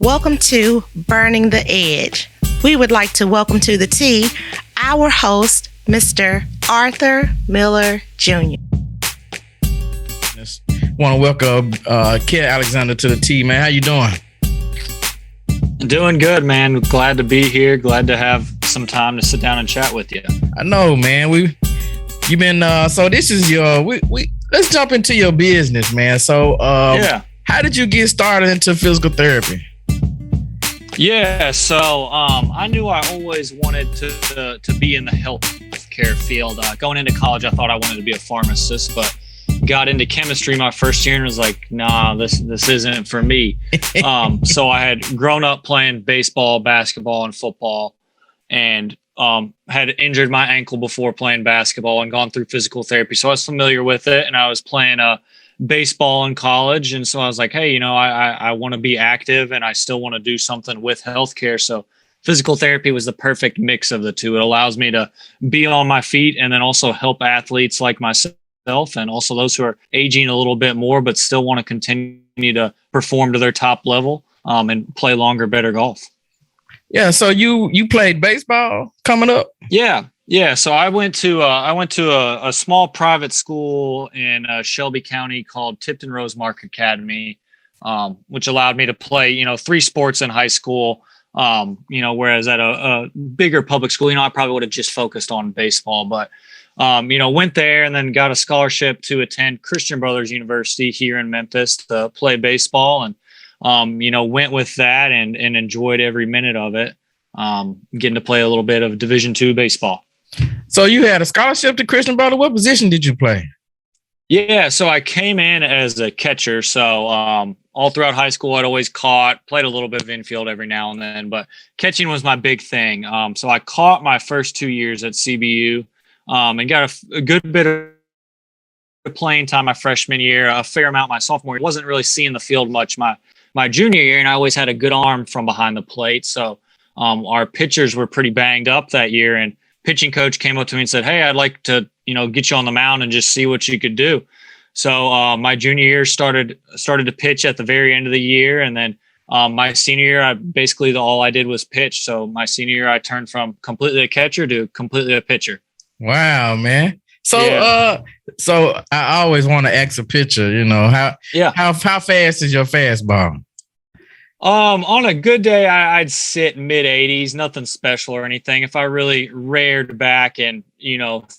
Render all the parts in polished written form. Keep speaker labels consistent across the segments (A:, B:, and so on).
A: Welcome to Burning the Edge. We would like to welcome to the T our host, Mr. Arthur Miller Jr.
B: Want to welcome Cale Alexander to the T, man. How you doing?
C: Doing good, man. Glad to be here. Glad to have some time to sit down and chat with you.
B: I know, man. You've been so this is your let's jump into your business, man. So how did you get started into physical therapy?
C: Yeah, so I knew I always wanted to be in the healthcare field. Going into college, I thought I wanted to be a pharmacist, but got into chemistry my first year and was like, nah, this isn't for me. So I had grown up playing baseball, basketball, and football, and had injured my ankle before playing basketball and gone through physical therapy. So I was familiar with it, and I was playing baseball in college. And so I was like, hey, I want to be active and I still want to do something with healthcare. So physical therapy was the perfect mix of the two. It allows me to be on my feet and then also help athletes like myself and also those who are aging a little bit more, but still want to continue to perform to their top level and play longer, better golf.
B: Yeah. So you played baseball coming up?
C: Yeah. So I went to a small private school in Shelby County called Tipton Rosemark Academy, which allowed me to play, 3 sports in high school. Whereas at a bigger public school, I probably would have just focused on baseball, but, went there and then got a scholarship to attend Christian Brothers University here in Memphis to play baseball and, went with that and enjoyed every minute of it. Getting to play a little bit of Division II baseball.
B: So you had a scholarship to Christian Brother. What position did you play?
C: Yeah, so I came in as a catcher. So all throughout high school, I'd always played a little bit of infield every now and then, but catching was my big thing. So I caught my first 2 years at CBU and got a good bit of playing time my freshman year, a fair amount my sophomore year. Wasn't really seeing the field much my junior year, and I always had a good arm from behind the plate. So our pitchers were pretty banged up that year, and pitching coach came up to me and said, hey, I'd like to, get you on the mound and just see what you could do. So my junior year started to pitch at the very end of the year. And then my senior year, all I did was pitch. So my senior year, I turned from completely a catcher to completely a pitcher.
B: Wow, man. So, so I always want to ask a pitcher, how fast is your fastball?
C: On a good day, I'd sit mid 80s, nothing special or anything. If I really reared back and,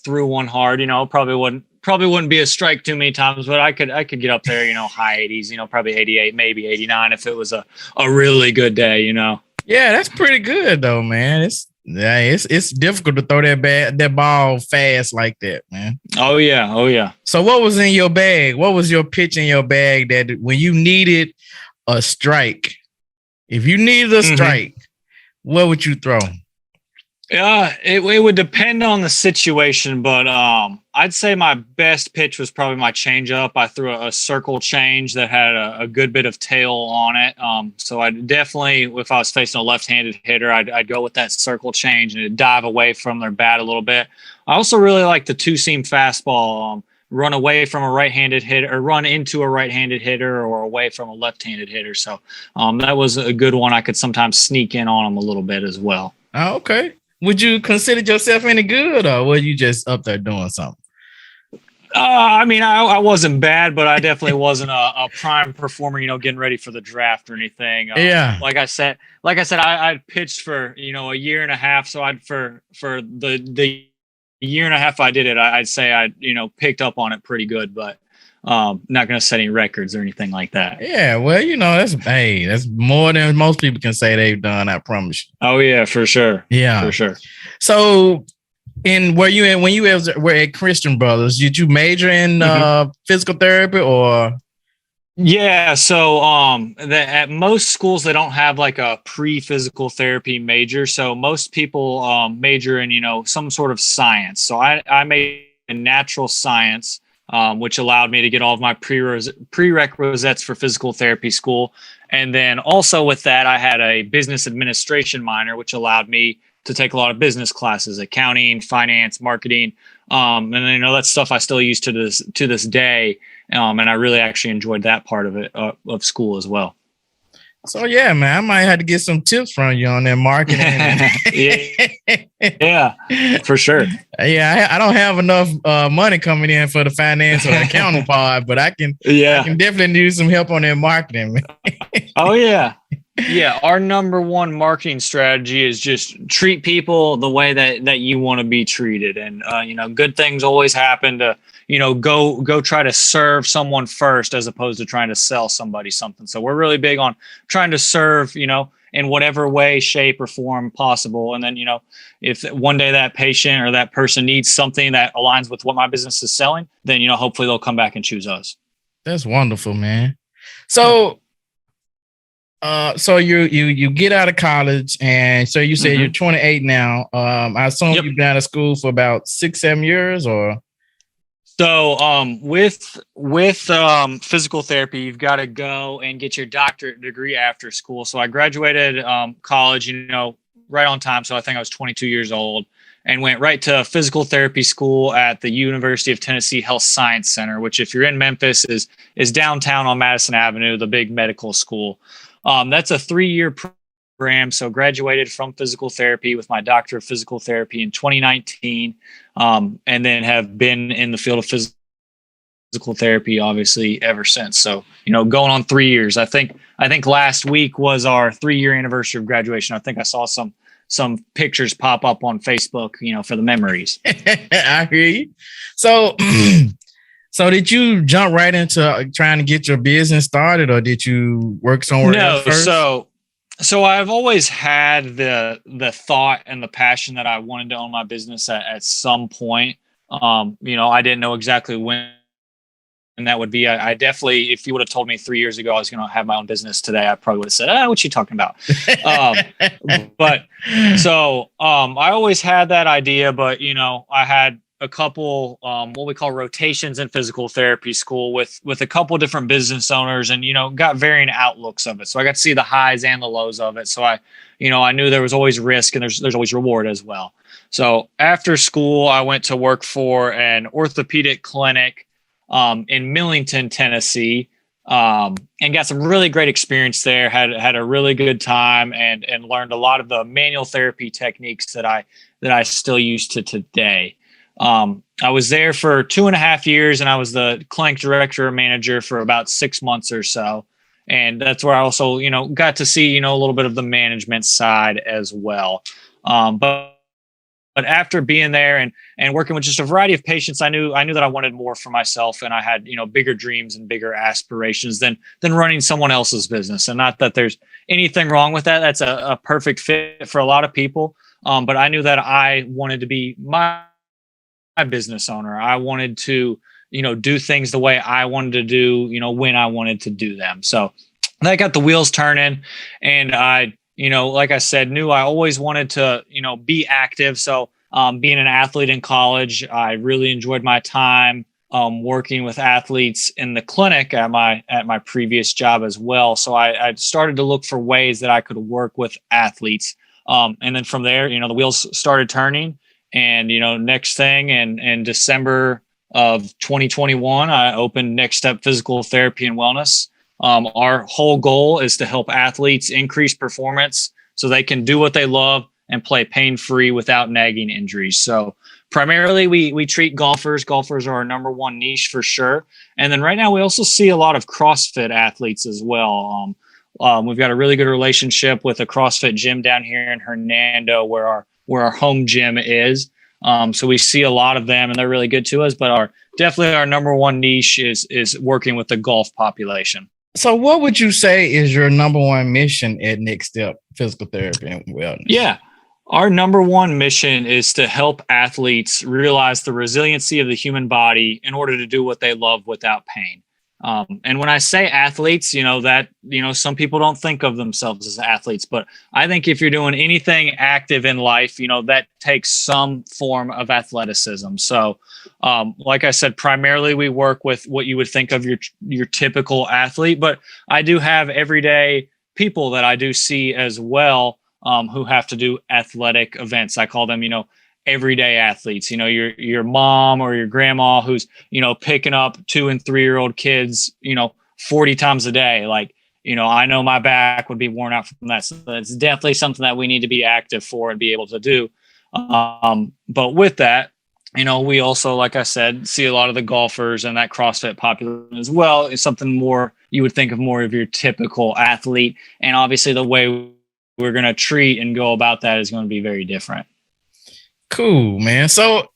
C: threw one hard, probably wouldn't be a strike too many times, but I could get up there, high 80s, probably 88, maybe 89 if it was a really good day,
B: Yeah, that's pretty good though, man. It's difficult to throw that ball fast like that, man.
C: Oh yeah.
B: So what was in your bag? What was your pitch in your bag that when you needed a strike? If you needed a strike, what would you throw?
C: Yeah, it would depend on the situation, but I'd say my best pitch was probably my changeup. I threw a circle change that had a good bit of tail on it. So I'd definitely, if I was facing a left-handed hitter, I'd go with that circle change and it'd dive away from their bat a little bit. I also really like the two-seam fastball. Run away from a right-handed hitter or run into a right-handed hitter or away from a left-handed hitter. So that was a good one. I could sometimes sneak in on them a little bit as well.
B: Oh, okay. Would you consider yourself any good or were you just up there doing something?
C: I wasn't bad, but I definitely wasn't a prime performer, getting ready for the draft or anything. Like I said, I pitched for, a year and a half. So for the year and a half I did it, I'd say I picked up on it pretty good, but not going to set any records or anything like that.
B: Yeah, well, that's more than most people can say they've done, I promise you.
C: Oh yeah, for sure.
B: Yeah,
C: for sure.
B: So when you were at Christian Brothers, did you major in physical therapy or?
C: Yeah, so at most schools they don't have like a pre-physical therapy major. So most people major in some sort of science. So I made in natural science, which allowed me to get all of my prerequisites for physical therapy school. And then also with that, I had a business administration minor, which allowed me to take a lot of business classes, accounting, finance, marketing, and that stuff I still use to this day. And I really actually enjoyed that part of it of school as well.
B: So yeah, man, I might have to get some tips from you on that marketing.
C: yeah, for sure.
B: Yeah, I don't have enough money coming in for the finance or accounting part, but I can definitely use some help on that marketing.
C: Oh yeah. Yeah, our number one marketing strategy is just treat people the way that you want to be treated, and good things always happen to go try to serve someone first as opposed to trying to sell somebody something. So we're really big on trying to serve in whatever way, shape, or form possible, and then if one day that patient or that person needs something that aligns with what my business is selling, then hopefully they'll come back and choose us.
B: That's wonderful, man. So. So you get out of college, and so you say you're 28 now. I assume you've been out of school for about 6-7 years, or
C: so. With physical therapy, you've got to go and get your doctorate degree after school. So I graduated college, right on time. So I think I was 22 years old, and went right to physical therapy school at the University of Tennessee Health Science Center, which, if you're in Memphis, is downtown on Madison Avenue, the big medical school. That's a 3-year program. So graduated from physical therapy with my doctor of physical therapy in 2019, and then have been in the field of physical therapy, obviously, ever since. So, going on 3 years. I think last week was our 3-year anniversary of graduation. I think I saw some pictures pop up on Facebook, for the memories.
B: I hear you. So, so did you jump right into trying to get your business started, or did you work somewhere else first?
C: So I've always had the thought and the passion that I wanted to own my business at some point. I didn't know exactly when that would be. I definitely, if you would have told me 3 years ago I was going to have my own business today, I probably would have said, what you talking about? But so I always had that idea, but I had a couple what we call rotations in physical therapy school with a couple different business owners, and got varying outlooks of it. So I got to see the highs and the lows of it. So I knew there was always risk and there's always reward as well. So after school, I went to work for an orthopedic clinic in Millington, Tennessee, and got some really great experience there. Had a really good time and learned a lot of the manual therapy techniques that I still use to today. I was there for 2.5 years, and I was the clinic director or manager for about 6 months or so. And that's where I also, got to see, a little bit of the management side as well. But after being there and working with just a variety of patients, I knew that I wanted more for myself, and I had, bigger dreams and bigger aspirations than running someone else's business. And not that there's anything wrong with that. That's a perfect fit for a lot of people. But I knew that I wanted to be my business owner. I wanted to, do things the way I wanted to do, when I wanted to do them. So that got the wheels turning, and I, like I said, knew I always wanted to, be active. So, being an athlete in college, I really enjoyed my time, working with athletes in the clinic at my previous job as well. So I started to look for ways that I could work with athletes. And then from there, the wheels started turning. And, next thing in December of 2021, I opened Next Step Physical Therapy and Wellness. Our whole goal is to help athletes increase performance so they can do what they love and play pain-free without nagging injuries. So primarily we treat golfers. Golfers are our number one niche for sure. And then right now we also see a lot of CrossFit athletes as well. We've got a really good relationship with a CrossFit gym down here in Hernando where our home gym is. So we see a lot of them, and they're really good to us, but definitely our number one niche is working with the golf population.
B: So what would you say is your number one mission at Next Step Physical Therapy and Wellness?
C: Yeah. Our number one mission is to help athletes realize the resiliency of the human body in order to do what they love without pain. And when I say athletes, some people don't think of themselves as athletes, but I think if you're doing anything active in life, that takes some form of athleticism. So, like I said, primarily we work with what you would think of your typical athlete, but I do have everyday people that I do see as well, who have to do athletic events. I call them, everyday athletes, your mom or your grandma who's, picking up 2 and 3 year old kids, 40 times a day. Like I know my back would be worn out from that. So it's definitely something that we need to be active for and be able to do. But with that, we also, like I said, see a lot of the golfers and that CrossFit population as well is something more you would think of more of your typical athlete. And obviously the way we're going to treat and go about that is going to be very different.
B: Cool, man. So,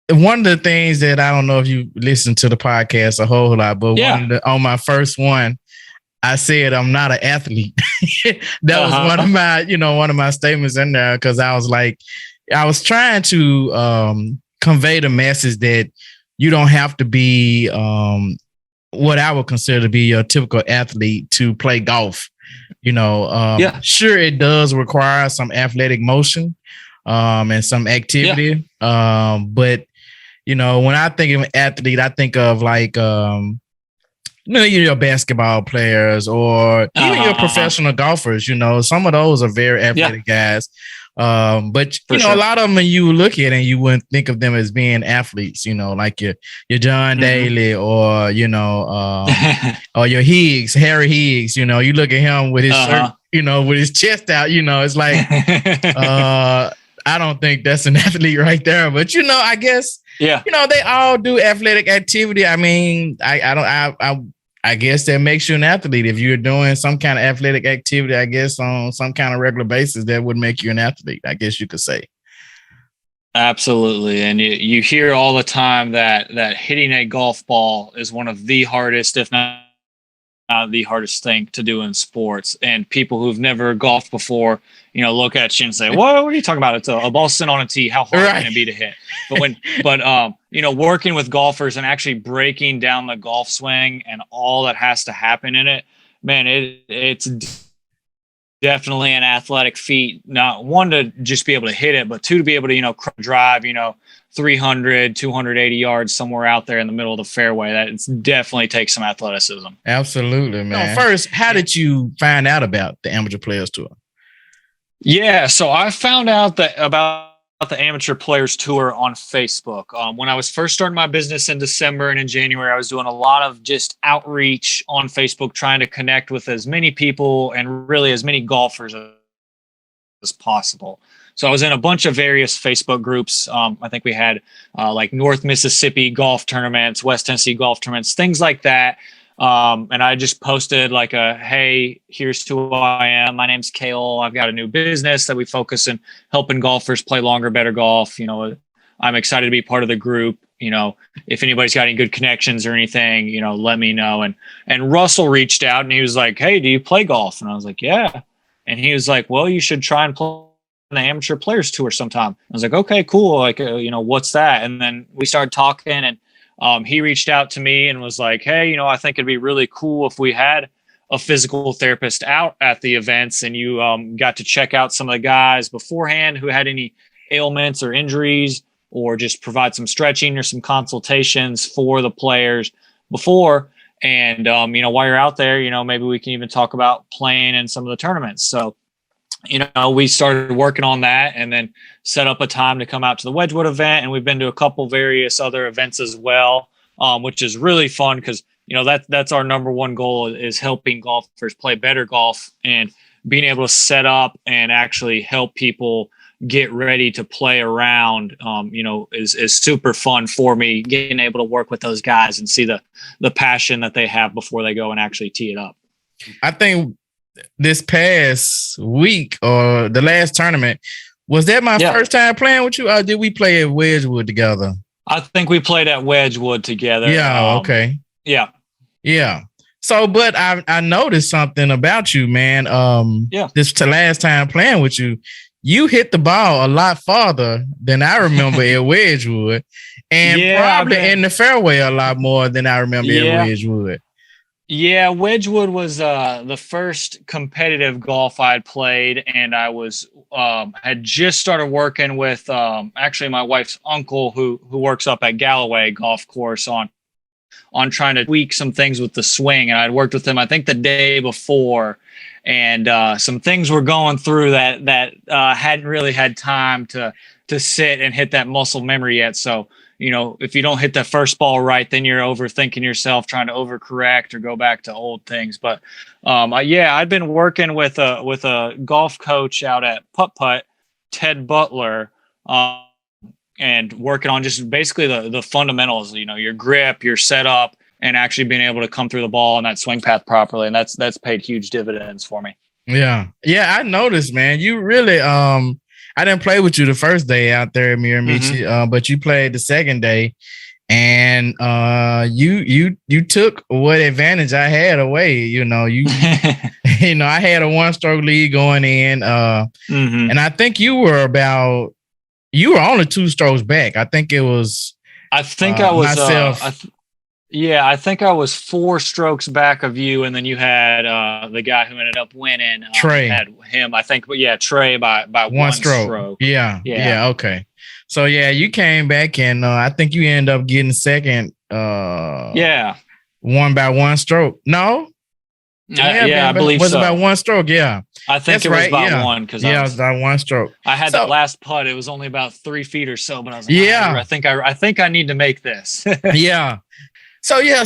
B: one of the things that I don't know if you listen to the podcast a whole lot, but on my first one, I said I'm not an athlete. That was one of my statements in there, because I was like, I was trying to convey the message that you don't have to be what I would consider to be your typical athlete to play golf. Sure, it does require some athletic motion and some activity. Yeah. But when I think of an athlete, I think of like your basketball players or even your professional golfers. Some of those are very athletic guys. But a lot of them, you look at and you wouldn't think of them as being athletes, like your John Daly or, or your Harry Higgs, you look at him with his shirt, with his chest out, it's like, I don't think that's an athlete right there, but I guess, they all do athletic activity. I mean, I guess that makes you an athlete. If you're doing some kind of athletic activity, I guess on some kind of regular basis, that would make you an athlete, I guess you could say.
C: Absolutely. And you hear all the time that hitting a golf ball is one of the hardest, if not the hardest thing to do in sports. And people who've never golfed before, look at you and say, what are you talking about? It's a ball sitting on a tee. How hard can it be to hit? But working with golfers and actually breaking down the golf swing and all that has to happen in it, man, it's definitely an athletic feat. Not one, to just be able to hit it, but two, to be able to, drive, 300, 280 yards somewhere out there in the middle of the fairway. That definitely takes some athleticism.
B: Absolutely, man. First, how did you find out about the Amateur Players Tour?
C: Yeah, so I found out about the Amateur Players Tour on Facebook. When I was first starting my business in December and in January, I was doing a lot of just outreach on Facebook, trying to connect with as many people and really as many golfers as possible. So I was in a bunch of various Facebook groups. I think we had like North Mississippi golf tournaments, West Tennessee golf tournaments, things like that. And I just posted like hey, here's who I am. My name's Cale. I've got a new business that we focus in helping golfers play longer, better golf. I'm excited to be part of the group. If anybody's got any good connections or anything, let me know. And Russell reached out and he was like, hey, do you play golf? And I was like, yeah. And he was like, well, you should try and play the Amateur Players Tour sometime. I was like, okay, cool. Like, what's that? And then we started talking, and he reached out to me and was like, hey, I think it'd be really cool if we had a physical therapist out at the events and you got to check out some of the guys beforehand who had any ailments or injuries, or just provide some stretching or some consultations for the players before. And, while you're out there, maybe we can even talk about playing in some of the tournaments. So, we started working on that and then set up a time to come out to the Wedgwood event. And we've been to a couple various other events as well, which is really fun because, that's our number one goal, is helping golfers play better golf, and being able to set up and actually help people get ready to play around, is super fun for me, getting able to work with those guys and see the passion that they have before they go and actually tee it up.
B: I think this past week or the last tournament, was that my first time playing with you, or did we play at Wedgwood together?
C: I think we played at Wedgwood together.
B: Yeah. Okay.
C: Yeah.
B: Yeah. So, but I noticed something about you, man. This last time playing with you, you hit the ball a lot farther than I remember at Wedgwood, and probably in the fairway a lot more than I remember at Wedgwood.
C: Yeah, Wedgwood was the first competitive golf I'd played, and I was had just started working with actually my wife's uncle who works up at Galloway Golf Course on trying to tweak some things with the swing. And I'd worked with him, I think, the day before, and some things were going through that hadn't really had time to sit and hit that muscle memory yet. So, if you don't hit that first ball right, then you're overthinking yourself, trying to overcorrect or go back to old things. But I'd been working with a golf coach out at Putt Putt, Ted Butler, and working on just basically the fundamentals. Your grip, your setup, and actually being able to come through the ball on that swing path properly. And that's paid huge dividends for me.
B: Yeah, I noticed, man. You really I didn't play with you the first day out there at Miramichi, but you played the second day, and you took what advantage I had away. You I had a 1-stroke lead going in, and I think you were only 2 strokes back. I think it was.
C: I think I was
B: myself.
C: I think I was 4 strokes back of you, and then you had the guy who ended up winning.
B: Trey
C: had him, I think, but Trey by 1 stroke.
B: Yeah. Okay. So you came back, and I think you ended up getting second. 1 by 1 stroke. No.
C: I believe
B: was
C: so.
B: it by 1 stroke? Yeah,
C: I think it was by 1 because
B: it was by 1 stroke.
C: I had that last putt. It was only about 3 feet or so, but I was like, I think I need to make this.
B: Yeah. So you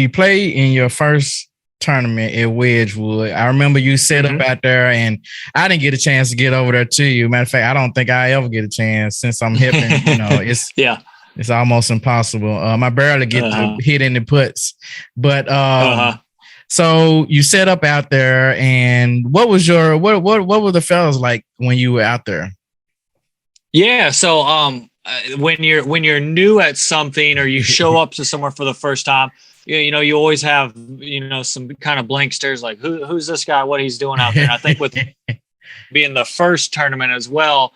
B: play in your first tournament at Wedgwood. I remember you set up out there, and I didn't get a chance to get over there to you. Matter of fact, I don't think I ever get a chance since I'm hipping. It's almost impossible. I barely get to hit any putts, but so you set up out there, and what were the fellas like when you were out there?
C: Yeah, so when you're new at something, or you show up to somewhere for the first time, you always have some kind of blank stares, like who's this guy, what he's doing out there. And I think with being the first tournament as well,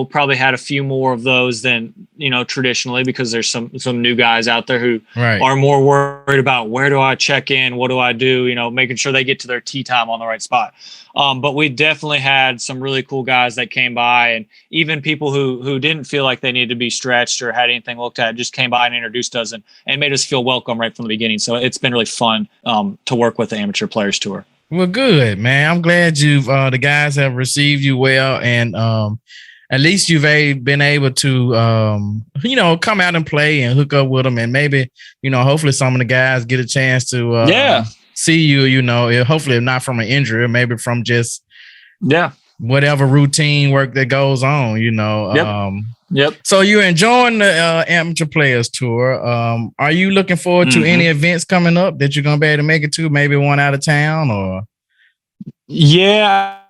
C: probably had a few more of those than traditionally, because there's some new guys out there who are more worried about where do I check in, what do I do, making sure they get to their tee time on the right spot. But we definitely had some really cool guys that came by, and even people who didn't feel like they needed to be stretched or had anything looked at, just came by and introduced us and made us feel welcome right from the beginning. So it's been really fun to work with the Amateur Players Tour.
B: Well, good, man. I'm glad the guys have received you well, and at least you've been able to come out and play and hook up with them, and maybe hopefully some of the guys get a chance to see you, hopefully not from an injury, maybe from just whatever routine work that goes on,
C: Yep.
B: So you're enjoying the Amateur Players Tour. Are you looking forward to any events coming up that you're going to be able to make it to, maybe one out of town or?
C: Yeah,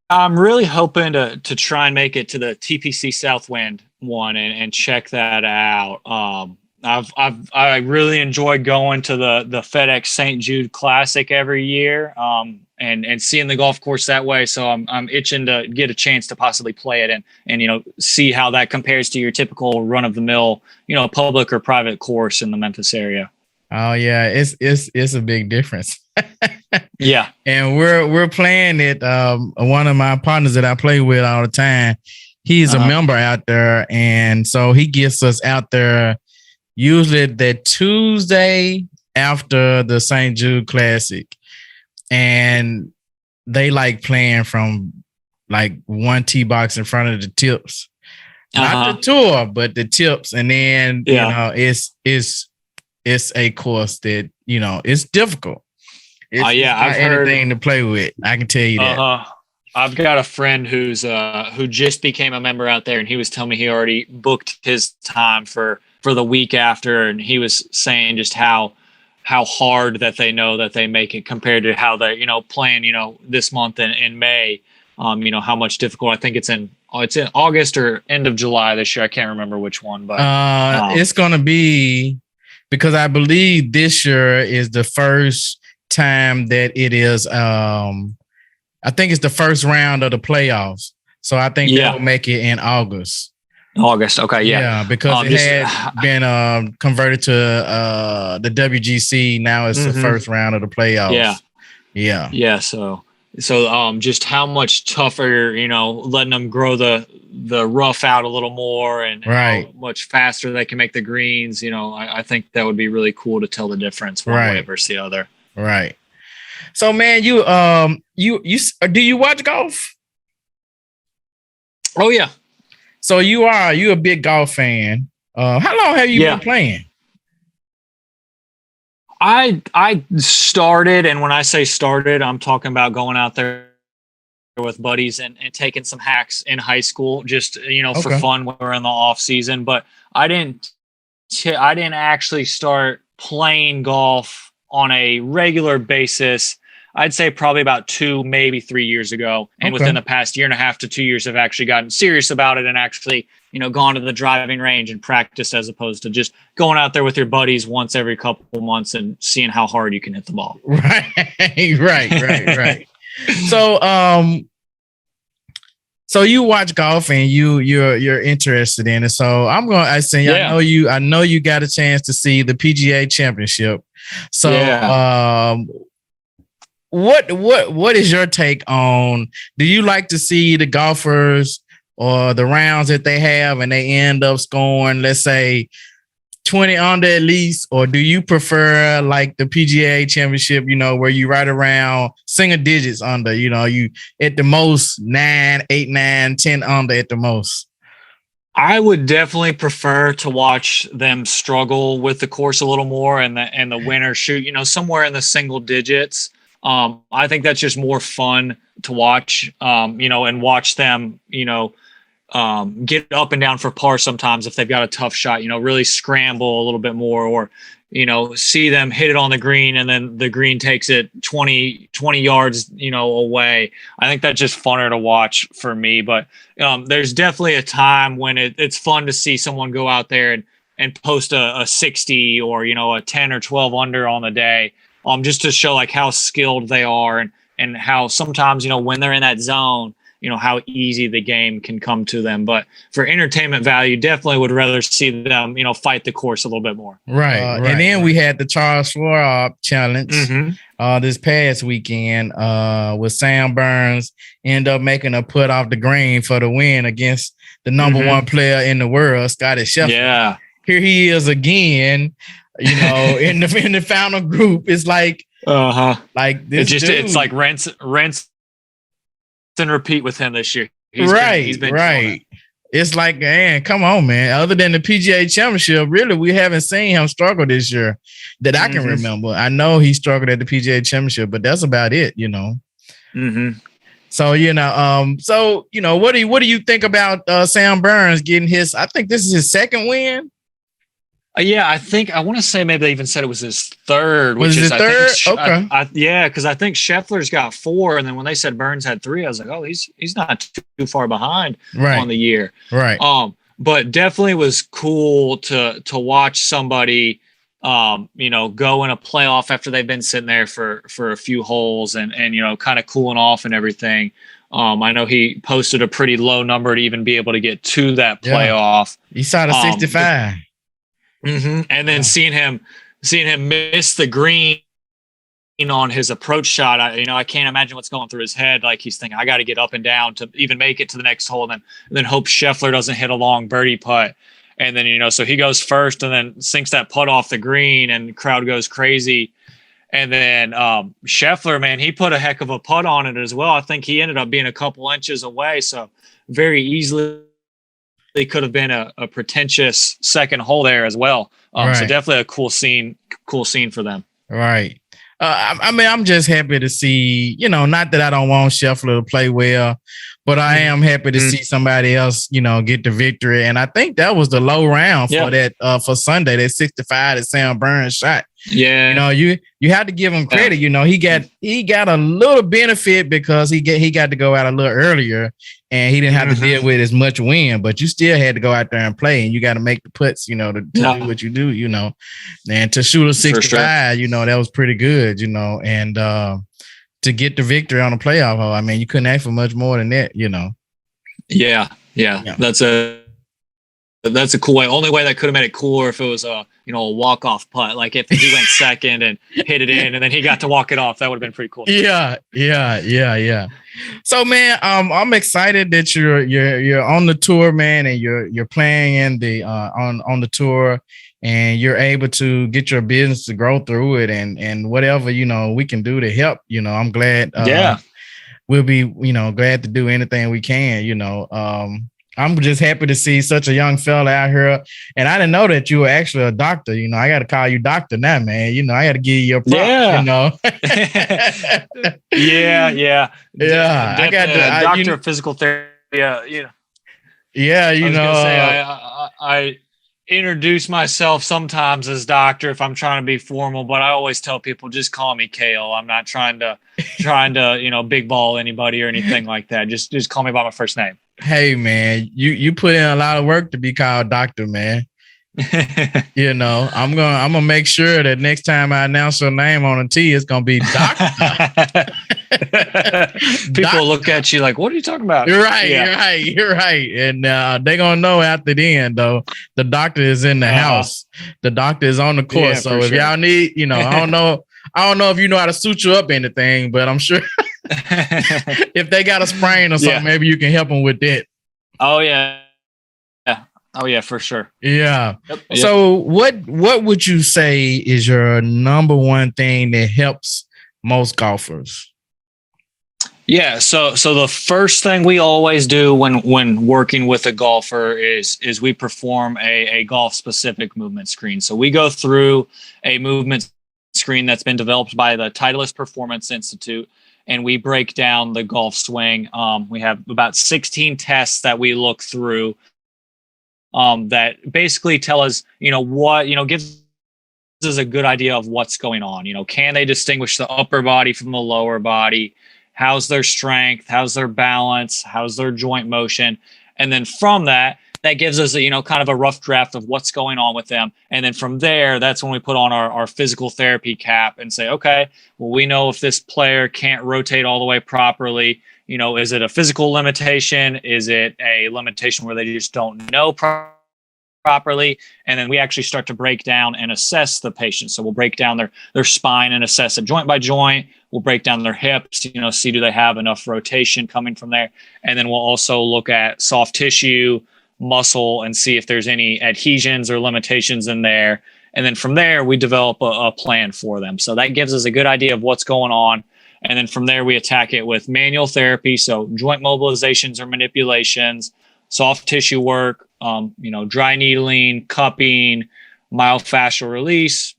C: I'm really hoping to try and make it to the TPC Southwind one and check that out. I really enjoy going to the FedEx St. Jude Classic every year, and seeing the golf course that way. So I'm itching to get a chance to possibly play it and see how that compares to your typical run of the mill, public or private course in the Memphis area.
B: Oh yeah, it's a big difference.
C: Yeah,
B: and we're playing it. One of my partners that I play with all the time, he's a member out there, and so he gets us out there usually the Tuesday after the St. Jude Classic, and they like playing from like one tee box in front of the tips, not the tour, but the tips, and then it's a course that it's difficult. It's I've heard anything to play with. I can tell you that.
C: I've got a friend who just became a member out there, and he was telling me he already booked his time for the week after, and he was saying just how hard that they know that they make it compared to how they playing this month in May. How much difficult. I think it's in August or end of July this year. I can't remember which one, but
B: it's gonna be, because I believe this year is the first time that it is. I think it's the first round of the playoffs, so I think they'll make it in August.
C: Okay,
B: yeah, because it had been converted to the WGC. Now it's the first round of the playoffs.
C: Yeah. So just how much tougher, letting them grow the rough out a little more, and how much faster they can make the greens. I think that would be really cool to tell the difference one way versus the other.
B: Right. So, man, you do you watch golf?
C: Oh yeah.
B: So you a big golf fan. How long have you been playing?
C: I started, and when I say started, I'm talking about going out there with buddies and taking some hacks in high school, just for fun when we're in the off season. But I didn't actually start playing golf on a regular basis. I'd say probably about 2, maybe 3 years ago. And within the past year and a half to 2 years, I've actually gotten serious about it and actually, gone to the driving range and practiced, as opposed to just going out there with your buddies once every couple months and seeing how hard you can hit the ball.
B: Right. So you watch golf and you're interested in it. So I know you got a chance to see the PGA Championship. So what is your take on, do you like to see the golfers or the rounds that they have and they end up scoring, let's say 20 under at least, or do you prefer like the PGA Championship, where you right around single digits under, you at the most 9, 8, 9, 10 under at the most?
C: I would definitely prefer to watch them struggle with the course a little more and the winner shoot, somewhere in the single digits. I think that's just more fun to watch, and watch them, get up and down for par sometimes if they've got a tough shot, really scramble a little bit more, or, see them hit it on the green and then the green takes it 20 yards, away. I think that's just funner to watch for me. But there's definitely a time when it's fun to see someone go out there and post a 60 or, a 10 or 12 under on the day, just to show like how skilled they are and how sometimes, when they're in that zone, how easy the game can come to them. But for entertainment value, definitely would rather see them, fight the course a little bit more.
B: Right. And then we had the Charles Schwab Challenge this past weekend with Sam Burns end up making a putt off the green for the win against the number one player in the world, Scotty Scheffler.
C: Yeah.
B: Here he is again, in the final group. It's like, like this
C: it's like rinse and repeat with him this year.
B: He's been right. It's like, man, come on, man. Other than the PGA Championship, really, we haven't seen him struggle this year that I can remember. I know he struggled at the PGA Championship, but that's about it, So, what do you think about Sam Burns getting his? I think this is his second win.
C: Yeah, I want to say maybe they even said it was his third.
B: Was his third? Okay.
C: Because I think Scheffler's got 4, and then when they said Burns had 3, I was like, oh, he's not too far behind on the year.
B: Right.
C: But definitely was cool to watch somebody, go in a playoff after they've been sitting there for a few holes and kind of cooling off and everything. I know he posted a pretty low number to even be able to get to that playoff.
B: He saw the 65.
C: And then seeing him miss the green on his approach shot, I can't imagine what's going through his head. Like he's thinking, I got to get up and down to even make it to the next hole, and then hope Scheffler doesn't hit a long birdie putt. And then so he goes first and then sinks that putt off the green, and the crowd goes crazy. And then Scheffler, man, he put a heck of a putt on it as well. I think he ended up being a couple inches away, so very easily they could have been a pretentious second hole there as well. So definitely a cool scene for them.
B: Right. I'm just happy to see, not that I don't want Scheffler to play well, but I am happy to see somebody else, get the victory. And I think that was the low round for that, for Sunday, that 65 that Sam Burns shot.
C: Yeah.
B: You have to give him credit. He got a little benefit because he got to go out a little earlier and he didn't have to deal with as much wind, but you still had to go out there and play, and you got to make the putts, to do what you do, and to shoot a 65, that was pretty good, and to get the victory on the playoff hole. I mean, you couldn't ask for much more than that, Yeah. That's a cool way. Only way that could have made it cooler if it was
C: a walk-off putt. Like if he went second and hit it in and then he got to walk it off, that would have been pretty cool.
B: Yeah. So man, I'm excited that you're on the tour, man, and you're playing in the on the tour, and you're able to get your business to grow through it, and whatever, we can do to help, I'm glad. We'll be, glad to do anything we can, I'm just happy to see such a young fella out here. And I didn't know that you were actually a doctor. I got to call you doctor now, man. I got to give you your props,
C: Yeah.
B: I got the
C: doctor of physical therapy.
B: Yeah,
C: I introduce myself sometimes as doctor if I'm trying to be formal, but I always tell people just call me Cale. I'm not trying to big ball anybody or anything like that. Just call me by my first name.
B: Hey man, you put in a lot of work to be called doctor, man. I'm gonna make sure that next time I announce your name on a tee, it's gonna be doctor.
C: People look at you like, what are you talking about?
B: You're right. And they're gonna know after the end, though, the doctor is in the house. The doctor is on the course. So if y'all need, I don't know if you know how to suture up anything, but I'm sure if they got a sprain or something, maybe you can help them with that.
C: Oh yeah. Oh yeah, for sure.
B: Yeah. Yep. So what would you say is your number one thing that helps most golfers?
C: Yeah. So the first thing we always do when working with a golfer is we perform a golf specific movement screen. So we go through a movement screen that's been developed by the Titleist Performance Institute, and we break down the golf swing. We have about 16 tests that we look through that basically tell us, what, gives us a good idea of what's going on. Can they distinguish the upper body from the lower body? How's their strength? How's their balance? How's their joint motion? And then from that gives us kind of a rough draft of what's going on with them. And then from there, that's when we put on our physical therapy cap and say, okay, well, we know if this player can't rotate all the way properly, is it a physical limitation? Is it a limitation where they just don't know properly? And then we actually start to break down and assess the patient. So we'll break down their spine and assess it joint by joint. We'll break down their hips, see do they have enough rotation coming from there. And then we'll also look at soft tissue, muscle, and see if there's any adhesions or limitations in there. And then from there, we develop a plan for them. So that gives us a good idea of what's going on. And then from there, we attack it with manual therapy. So joint mobilizations or manipulations, soft tissue work, dry needling, cupping, myofascial release.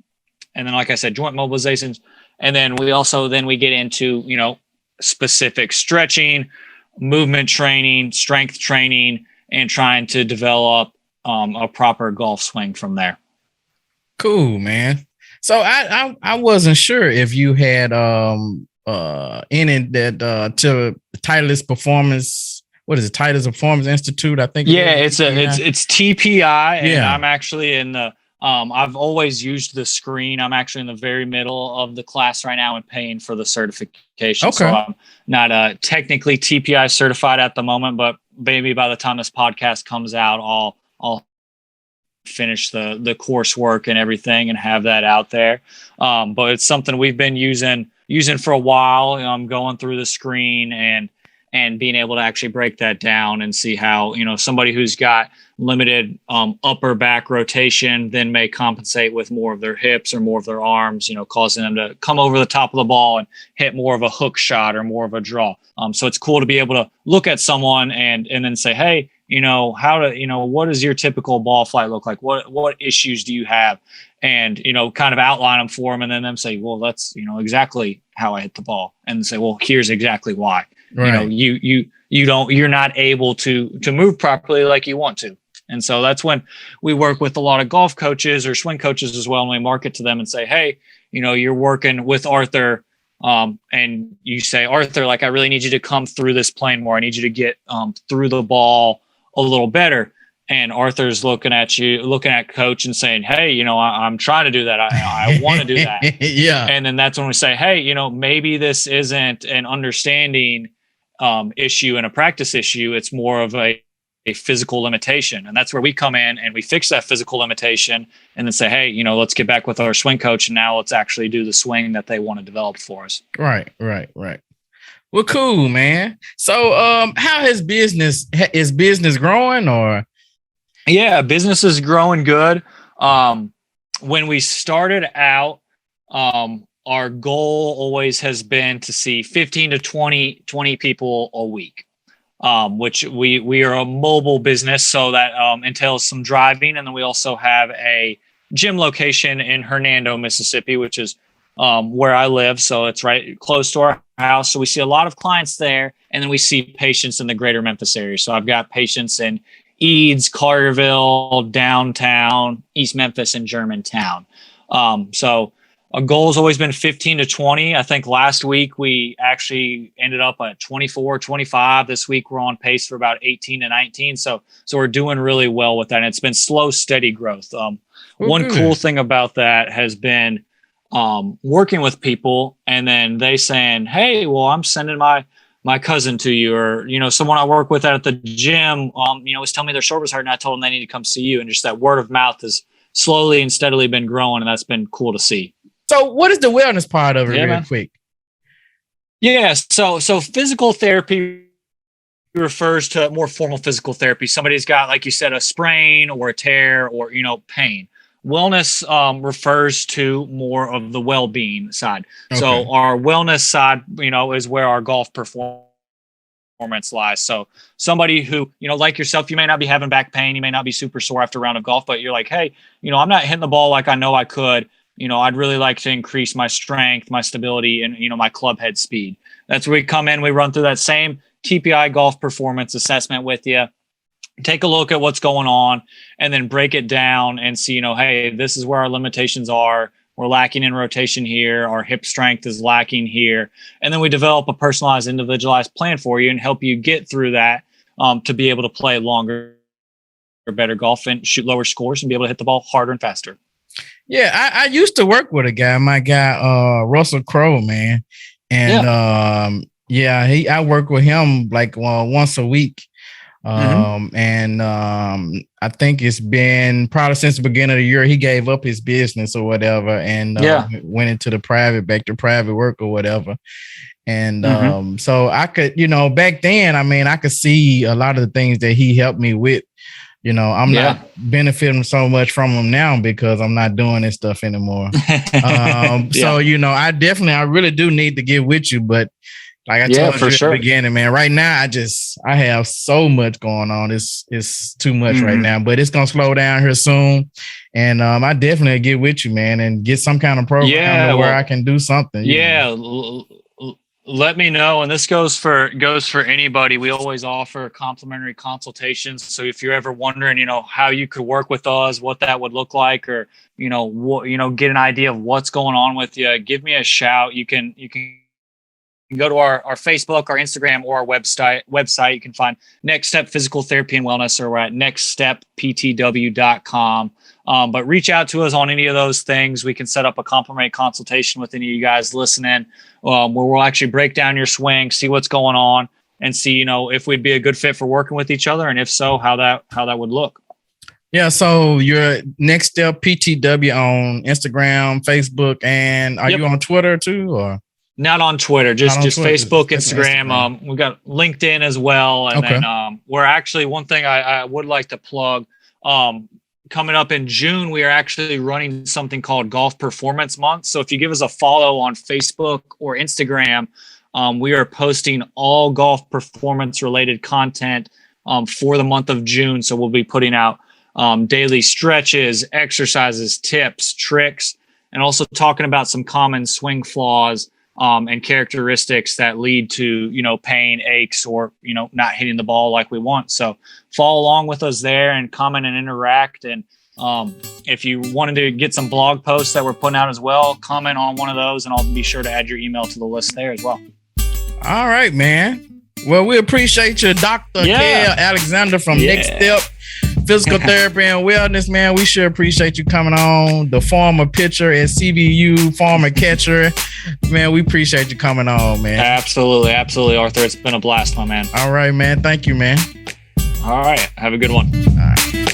C: And then, like I said, joint mobilizations. And then we get into, specific stretching, movement training, strength training, and trying to develop a proper golf swing from there.
B: Cool, man. So I wasn't sure if you had any that to Titleist Performance. What is it? Titleist Performance Institute, I think.
C: Yeah, it's TPI, and I'm actually in the. I've always used the screen. I'm actually in the very middle of the class right now and paying for the certification.
B: Okay.
C: So I'm not technically TPI certified at the moment, but maybe by the time this podcast comes out, I'll finish the coursework and everything and have that out there. But it's something we've been using for a while. I'm going through the screen and being able to actually break that down and see how, somebody who's got limited upper back rotation then may compensate with more of their hips or more of their arms, causing them to come over the top of the ball and hit more of a hook shot or more of a draw. So it's cool to be able to look at someone and then say, hey, what does your typical ball flight look like? What issues do you have? And, kind of outline them for them and then them say, well, that's, exactly how I hit the ball, and say, well, here's exactly why. Right. You're not able to move properly like you want to. And so that's when we work with a lot of golf coaches or swing coaches as well. And we market to them and say, hey, you're working with Arthur. And you say, Arthur, like, I really need you to come through this plane more. I need you to get through the ball a little better. And Arthur's looking at coach and saying, hey, I'm trying to do that. I want to do that.
B: Yeah.
C: And then that's when we say, hey, maybe this isn't an understanding issue and a practice issue. It's more of a physical limitation. And that's where we come in and we fix that physical limitation and then say, hey, let's get back with our swing coach and now let's actually do the swing that they want to develop for us.
B: Right. Well, cool, man. So how is business growing or?
C: Yeah, business is growing good. When we started out, our goal always has been to see 15 to 20 people a week, which we are a mobile business. So that entails some driving. And then we also have a gym location in Hernando, Mississippi, which is where I live. So it's right close to our house. So we see a lot of clients there. And then we see patients in the greater Memphis area. So I've got patients in Eads, Carterville, downtown, East Memphis, and Germantown. So our goal has always been 15 to 20. I think last week we actually ended up at 24, 25. This week we're on pace for about 18 to 19. So we're doing really well with that. And it's been slow, steady growth. One cool thing about that has been working with people and then they saying, hey, well, I'm sending my cousin to you, or, someone I work with at the gym, was telling me their shoulder's hurt and I told them they need to come see you. And just that word of mouth has slowly and steadily been growing. And that's been cool to see.
B: So what is the wellness part of it real quick?
C: Yeah. So physical therapy refers to more formal physical therapy. Somebody's got, like you said, a sprain or a tear or, pain. Wellness refers to more of the well-being side. Okay. So our wellness side, is where our golf performance lies. So somebody who, like yourself, you may not be having back pain. You may not be super sore after a round of golf, but you're like, hey, I'm not hitting the ball like I know I could. I'd really like to increase my strength, my stability, and, my club head speed. That's where we come in. We run through that same TPI golf performance assessment with you. Take a look at what's going on and then break it down and see, hey, this is where our limitations are. We're lacking in rotation here. Our hip strength is lacking here. And then we develop a personalized, individualized plan for you and help you get through that to be able to play longer or better golf and shoot lower scores and be able to hit the ball harder and faster.
B: Yeah, I used to work with a guy, my guy, Russell Crowe, man. And I work with him like once a week. And I think it's been probably since the beginning of the year, he gave up his business or whatever and went into back to private work or whatever. And so I could, back then, I could see a lot of the things that he helped me with. I'm not benefiting so much from him now because I'm not doing this stuff anymore. So, I really do need to get with you, but like I told you at the beginning, man, right now, I have so much going on. It's too much right now, but it's going to slow down here soon. And I definitely get with you, man, and get some kind of program where I can do something.
C: Let me know. And this goes for anybody. We always offer complimentary consultations. So if you're ever wondering, how you could work with us, what that would look like, or, get an idea of what's going on with you, give me a shout. You can go to our Facebook, our Instagram, or our website. You can find Next Step Physical Therapy and Wellness, or we're at nextstepptw.com. But reach out to us on any of those things. We can set up a complimentary consultation with any of you guys listening, where we'll actually break down your swing, see what's going on, and see, if we'd be a good fit for working with each other, and if so, how that would look.
B: Yeah, so you're Next Step PTW on Instagram, Facebook, and are you on Twitter too, or?
C: Not on Twitter, just Facebook, Instagram. We've got LinkedIn as well. And then we're actually, one thing I would like to plug, coming up in June, we are actually running something called Golf Performance Month. So if you give us a follow on Facebook or Instagram, we are posting all golf performance related content for the month of June. So we'll be putting out daily stretches, exercises, tips, tricks, and also talking about some common swing flaws and characteristics that lead to, pain, aches, or, not hitting the ball like we want. So follow along with us there and comment and interact. And if you wanted to get some blog posts that we're putting out as well, comment on one of those and I'll be sure to add your email to the list there as well.
B: All right, man. Well, we appreciate you, Dr. Cale Alexander from Next Step Physical Therapy and Wellness, man. We sure appreciate you coming on. The former pitcher at CVU, former catcher. Man, we appreciate you coming on, man.
C: Absolutely, Arthur. It's been a blast, my man.
B: All right, man. Thank you, man.
C: All right. Have a good one.
B: All right.